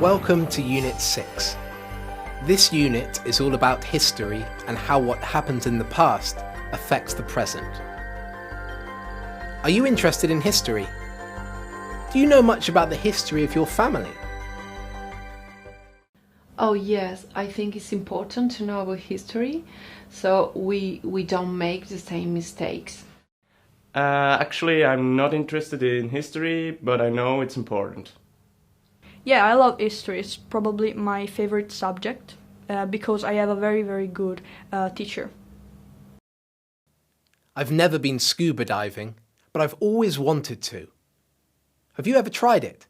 Welcome to Unit 6. This unit is all about history and how what happens in the past affects the present. Are you interested in history? Do you know much about the history of your family? Oh yes, I think it's important to know about history, so we don't make the same mistakes. Actually, I'm not interested in history, but I know it's important. Yeah, I love history. It's probably my favorite subject because I have a very, very good teacher. I've never been scuba diving, but I've always wanted to. Have you ever tried it?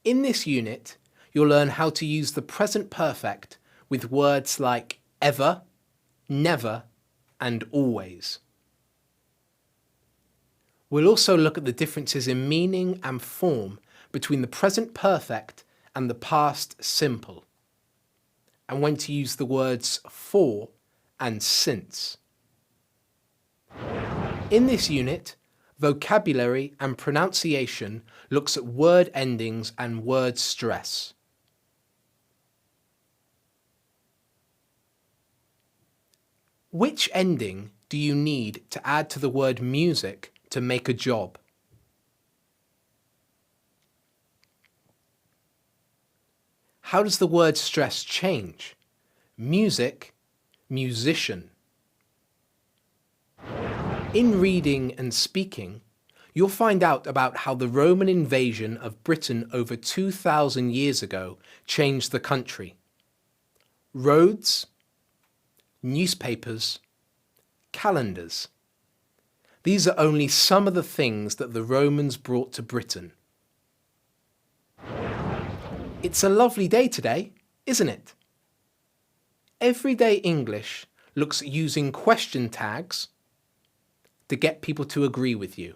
In this unit, you'll learn how to use the present perfect with words like ever, never, and always. We'll also look at the differences in meaning and form between the present perfect and the past simple, and when to use the words for and since. In this unit, vocabulary and pronunciation looks at word endings and word stress. Which ending do you need to add to the word music to make a job? How does the word stress change? Music, musician. In reading and speaking, you'll find out about how the Roman invasion of Britain over 2,000 years ago changed the country. Roads, newspapers, calendars. These are only some of the things that the Romans brought to Britain. It's a lovely day today, isn't it? Everyday English looks at using question tags to get people to agree with you.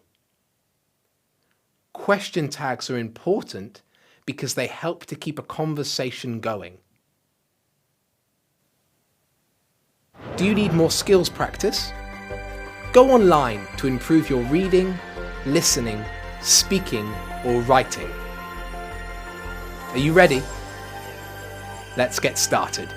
Question tags are important because they help to keep a conversation going. Do you need more skills practice? Go online to improve your reading, listening, speaking, or writing. Are you ready? Let's get started.